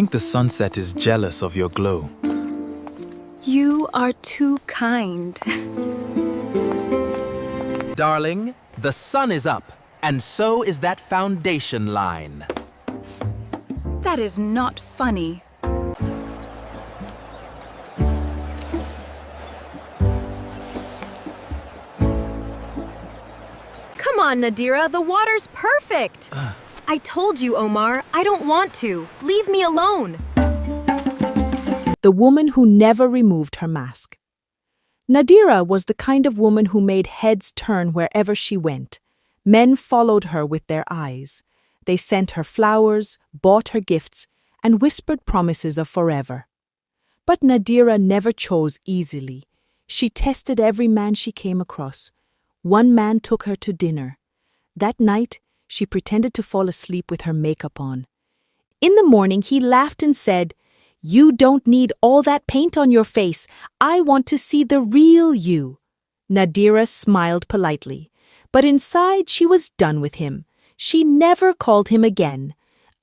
think the sunset is jealous of your glow. You are too kind. Darling, the sun is up, and so is that foundation line. That is not funny. Come on, Nadiraa, the water's perfect. I told you, Omar, I don't want to. Leave me alone. The woman who never removed her mask. Nadiraa was the kind of woman who made heads turn wherever she went. Men followed her with their eyes. They sent her flowers, bought her gifts, and whispered promises of forever. But Nadiraa never chose easily. She tested every man she came across. One man took her to dinner. That night, she pretended to fall asleep with her makeup on. In the morning, he laughed and said, "You don't need all that paint on your face. I want to see the real you." Nadiraa smiled politely, but inside she was done with him. She never called him again.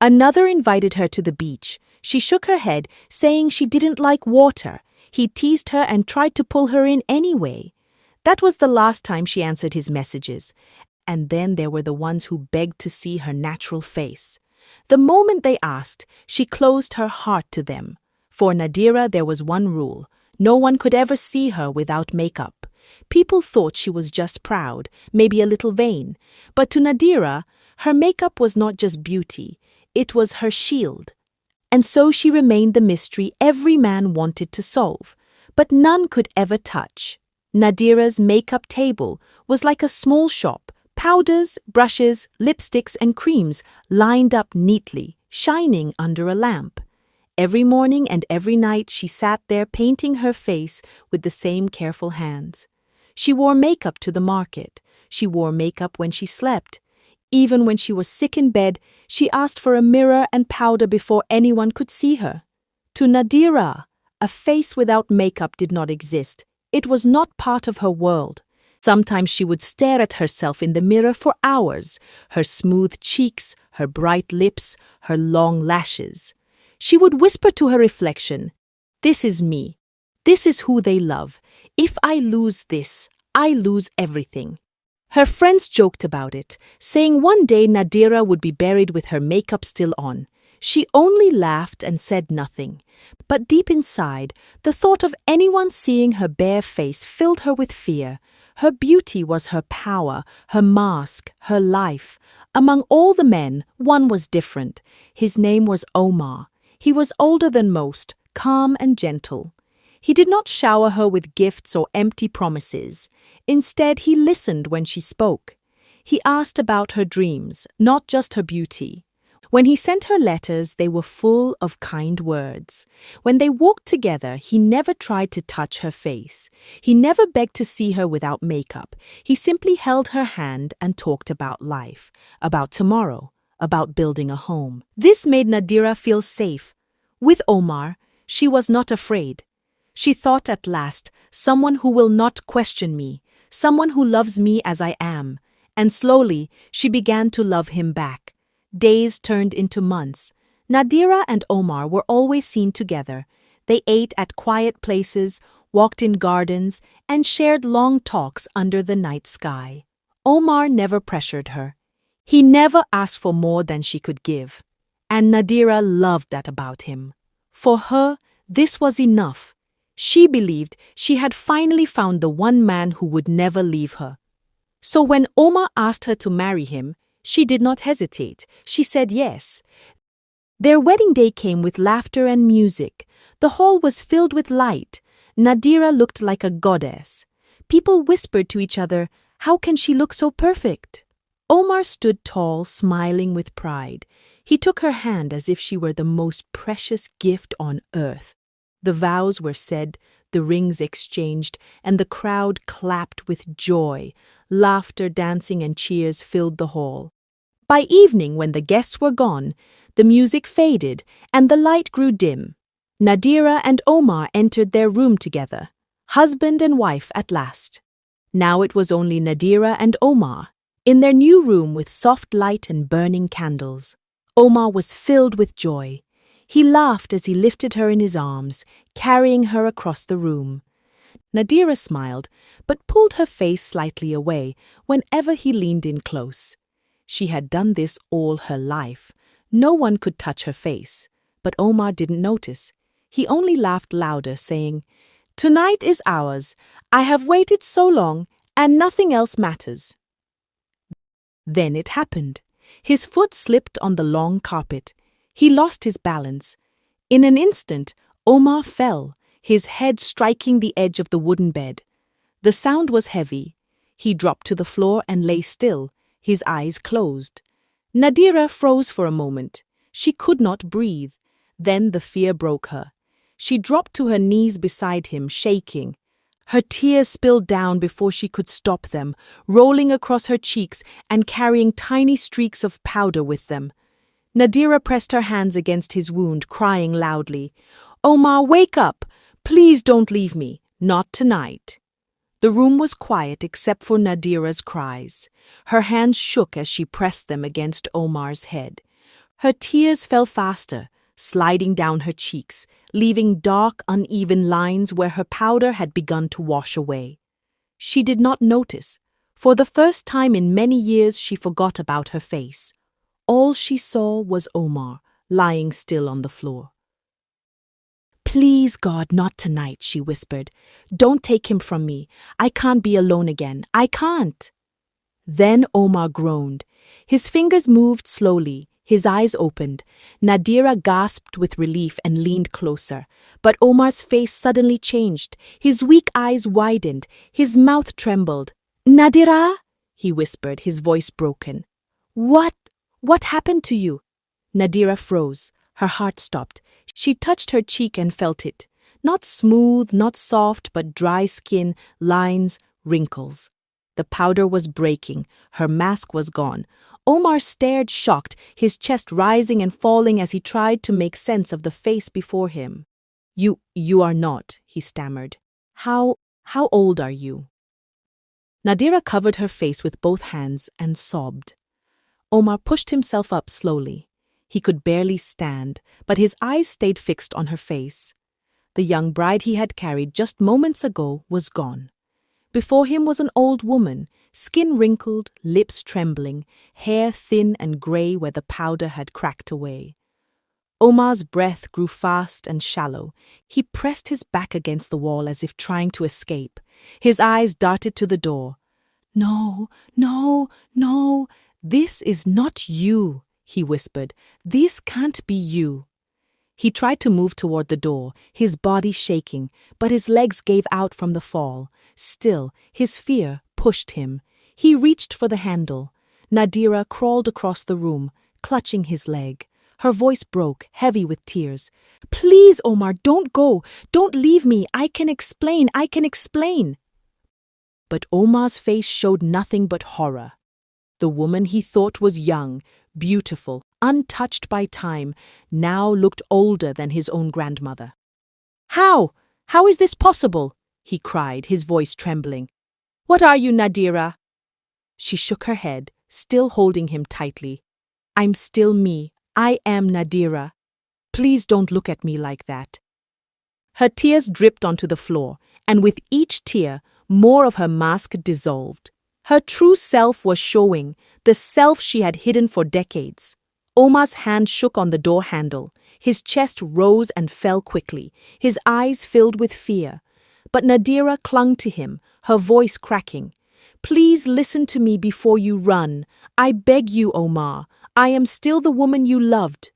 Another invited her to the beach. She shook her head, saying she didn't like water. He teased her and tried to pull her in anyway. That was the last time she answered his messages. And then there were the ones who begged to see her natural face. The moment they asked, she closed her heart to them. For Nadiraa, there was one rule. No one could ever see her without makeup. People thought she was just proud, maybe a little vain. But to Nadiraa, her makeup was not just beauty. It was her shield. And so she remained the mystery every man wanted to solve, but none could ever touch. Nadiraa's makeup table was like a small shop. Powders, brushes, lipsticks, and creams lined up neatly, shining under a lamp. Every morning and every night she sat there painting her face with the same careful hands. She wore makeup to the market. She wore makeup when she slept. Even when she was sick in bed, she asked for a mirror and powder before anyone could see her. To Nadiraa, a face without makeup did not exist. It was not part of her world. Sometimes she would stare at herself in the mirror for hours, her smooth cheeks, her bright lips, her long lashes. She would whisper to her reflection, "This is me. This is who they love. If I lose this, I lose everything." Her friends joked about it, saying one day Nadiraa would be buried with her makeup still on. She only laughed and said nothing. But deep inside, the thought of anyone seeing her bare face filled her with fear. Her beauty was her power, her mask, her life. Among all the men, one was different. His name was Omar. He was older than most, calm and gentle. He did not shower her with gifts or empty promises. Instead, he listened when she spoke. He asked about her dreams, not just her beauty. When he sent her letters, they were full of kind words. When they walked together, he never tried to touch her face. He never begged to see her without makeup. He simply held her hand and talked about life, about tomorrow, about building a home. This made Nadiraa feel safe. With Omar, she was not afraid. She thought at last, someone who will not question me, someone who loves me as I am. And slowly, she began to love him back. Days turned into months. Nadiraa and Omar were always seen together. They ate at quiet places, walked in gardens, and shared long talks under the night sky. Omar never pressured her. He never asked for more than she could give. And Nadiraa loved that about him. For her, this was enough. She believed she had finally found the one man who would never leave her. So when Omar asked her to marry him, she did not hesitate. She said yes. Their wedding day came with laughter and music. The hall was filled with light. Nadiraa looked like a goddess. People whispered to each other, "How can she look so perfect?" Omar stood tall, smiling with pride. He took her hand as if she were the most precious gift on earth. The vows were said, the rings exchanged, and the crowd clapped with joy. Laughter, dancing, and cheers filled the hall. By evening, when the guests were gone, the music faded and the light grew dim. Nadiraa and Omar entered their room together, husband and wife at last. Now it was only Nadiraa and Omar, in their new room with soft light and burning candles. Omar was filled with joy. He laughed as he lifted her in his arms, carrying her across the room. Nadiraa smiled, but pulled her face slightly away whenever he leaned in close. She had done this all her life. No one could touch her face, but Omar didn't notice. He only laughed louder, saying, "Tonight is ours. I have waited so long, and nothing else matters." Then it happened. His foot slipped on the long carpet. He lost his balance. In an instant, Omar fell, his head striking the edge of the wooden bed. The sound was heavy. He dropped to the floor and lay still, his eyes closed. Nadiraa froze for a moment. She could not breathe. Then the fear broke her. She dropped to her knees beside him, shaking. Her tears spilled down before she could stop them, rolling across her cheeks and carrying tiny streaks of powder with them. Nadiraa pressed her hands against his wound, crying loudly, "Omar, wake up! Please don't leave me. Not tonight." The room was quiet except for Nadiraa's cries. Her hands shook as she pressed them against Omar's head. Her tears fell faster, sliding down her cheeks, leaving dark, uneven lines where her powder had begun to wash away. She did not notice. For the first time in many years, she forgot about her face. All she saw was Omar, lying still on the floor. "Please, God, not tonight," she whispered. "Don't take him from me. I can't be alone again. I can't." Then Omar groaned. His fingers moved slowly. His eyes opened. Nadiraa gasped with relief and leaned closer. But Omar's face suddenly changed. His weak eyes widened. His mouth trembled. "Nadiraa?" he whispered, his voice broken. What happened to you?" Nadiraa froze. Her heart stopped. She touched her cheek and felt it. Not smooth, not soft, but dry skin, lines, wrinkles. The powder was breaking. Her mask was gone. Omar stared shocked, his chest rising and falling as he tried to make sense of the face before him. You are not," he stammered. How old are you?" Nadiraa covered her face with both hands and sobbed. Omar pushed himself up slowly. He could barely stand, but his eyes stayed fixed on her face. The young bride he had carried just moments ago was gone. Before him was an old woman, skin wrinkled, lips trembling, hair thin and grey where the powder had cracked away. Omar's breath grew fast and shallow. He pressed his back against the wall as if trying to escape. His eyes darted to the door. "No, no, no, this is not you," he whispered. "This can't be you." He tried to move toward the door, his body shaking, but his legs gave out from the fall. Still, his fear pushed him. He reached for the handle. Nadiraa crawled across the room, clutching his leg. Her voice broke, heavy with tears. "Please, Omar, don't go. Don't leave me. I can explain. But Omar's face showed nothing but horror. The woman he thought was young, beautiful, untouched by time, now looked older than his own grandmother. How is this possible?" he cried, his voice trembling. "What are you, Nadiraa?" She shook her head, still holding him tightly. "I'm still me. I am Nadiraa. Please don't look at me like that." Her tears dripped onto the floor, and with each tear, more of her mask dissolved. Her true self was showing, the self she had hidden for decades. Omar's hand shook on the door handle. His chest rose and fell quickly, his eyes filled with fear. But Nadiraa clung to him, her voice cracking. "Please listen to me before you run. I beg you, Omar. I am still the woman you loved."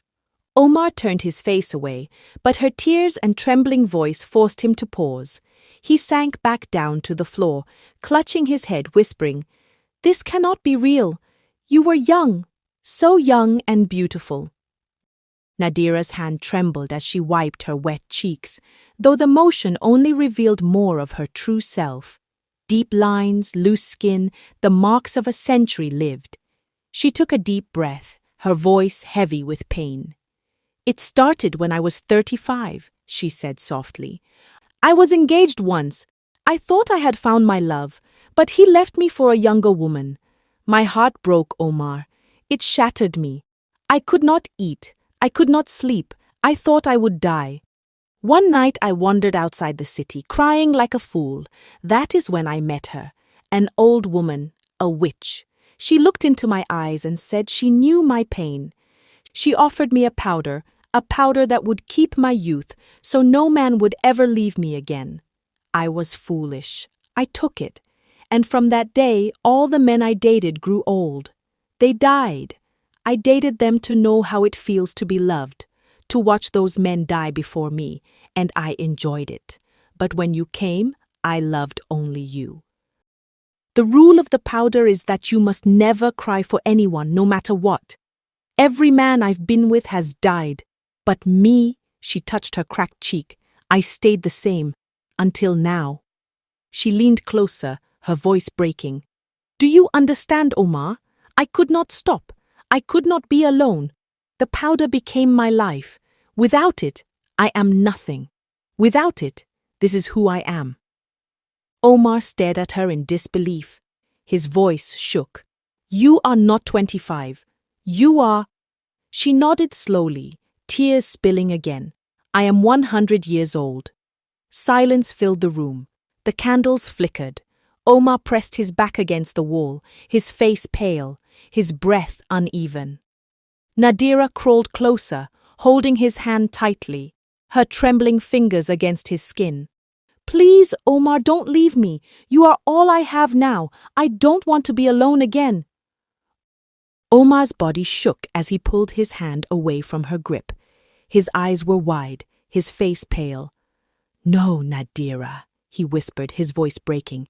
Omar turned his face away, but her tears and trembling voice forced him to pause. He sank back down to the floor, clutching his head, whispering, "This cannot be real. You were young, so young and beautiful." Nadiraa's hand trembled as she wiped her wet cheeks, though the motion only revealed more of her true self. Deep lines, loose skin, the marks of a century lived. She took a deep breath, her voice heavy with pain. "It started when I was 35, she said softly. "I was engaged once. I thought I had found my love, but he left me for a younger woman. My heart broke, Omar. It shattered me. I could not eat. I could not sleep. I thought I would die. One night I wandered outside the city, crying like a fool. That is when I met her, an old woman, a witch. She looked into my eyes and said she knew my pain. She offered me a powder that would keep my youth, so no man would ever leave me again. I was foolish. I took it. And from that day, all the men I dated grew old. They died. I dated them to know how it feels to be loved, to watch those men die before me, and I enjoyed it. But when you came, I loved only you. The rule of the powder is that you must never cry for anyone, no matter what. Every man I've been with has died. But me, she touched her cracked cheek, I stayed the same, until now. She leaned closer, her voice breaking. Do you understand, Omar? I could not stop. I could not be alone. The powder became my life. Without it, I am nothing. Without it, this is who I am. Omar stared at her in disbelief. His voice shook. You are not 25. You are... She nodded slowly, tears spilling again. I am 100 years old. Silence filled the room. The candles flickered. Omar pressed his back against the wall, his face pale, his breath uneven. Nadiraa crawled closer, holding his hand tightly, her trembling fingers against his skin. Please, Omar, don't leave me. You are all I have now. I don't want to be alone again. Omar's body shook as he pulled his hand away from her grip. His eyes were wide, his face pale. No, Nadiraa, he whispered, his voice breaking.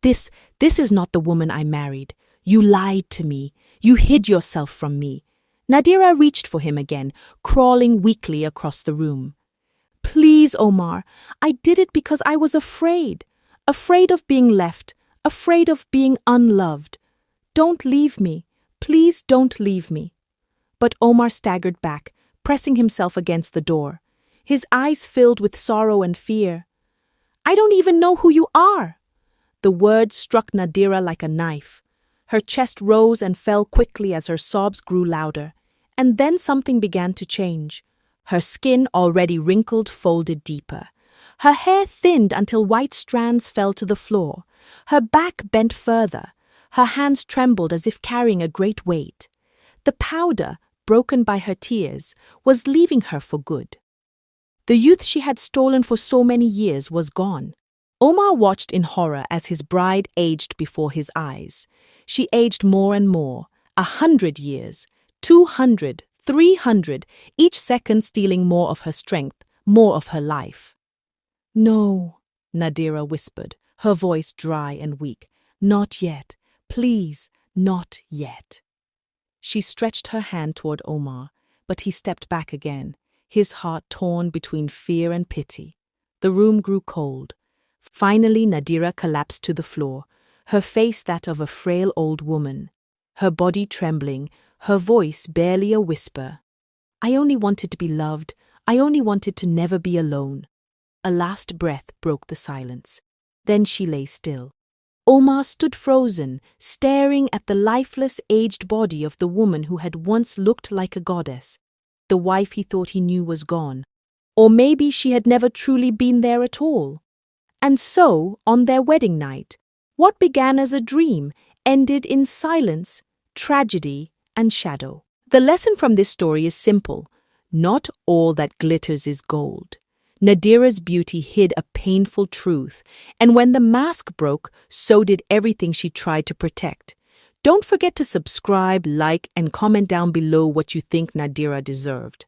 This is not the woman I married. You lied to me. You hid yourself from me. Nadiraa reached for him again, crawling weakly across the room. Please, Omar, I did it because I was afraid. Afraid of being left. Afraid of being unloved. Don't leave me. Please don't leave me. But Omar staggered back, pressing himself against the door. His eyes filled with sorrow and fear. I don't even know who you are. The words struck Nadiraa like a knife. Her chest rose and fell quickly as her sobs grew louder. And then something began to change. Her skin, already wrinkled, folded deeper. Her hair thinned until white strands fell to the floor. Her back bent further. Her hands trembled as if carrying a great weight. The powder, broken by her tears, was leaving her for good. The youth she had stolen for so many years was gone. Omar watched in horror as his bride aged before his eyes. She aged more and more, 100 years, 200, 300, each second stealing more of her strength, more of her life. No, Nadiraa whispered, her voice dry and weak. Not yet. Please, not yet. She stretched her hand toward Omar, but he stepped back again, his heart torn between fear and pity. The room grew cold. Finally, Nadiraa collapsed to the floor, her face that of a frail old woman, her body trembling, her voice barely a whisper. I only wanted to be loved. I only wanted to never be alone. A last breath broke the silence. Then she lay still. Omar stood frozen, staring at the lifeless, aged body of the woman who had once looked like a goddess. The wife he thought he knew was gone. Or maybe she had never truly been there at all. And so, on their wedding night, what began as a dream ended in silence, tragedy, and shadow. The lesson from this story is simple. Not all that glitters is gold. Nadiraa's beauty hid a painful truth, and when the mask broke, so did everything she tried to protect. Don't forget to subscribe, like, and comment down below what you think Nadiraa deserved.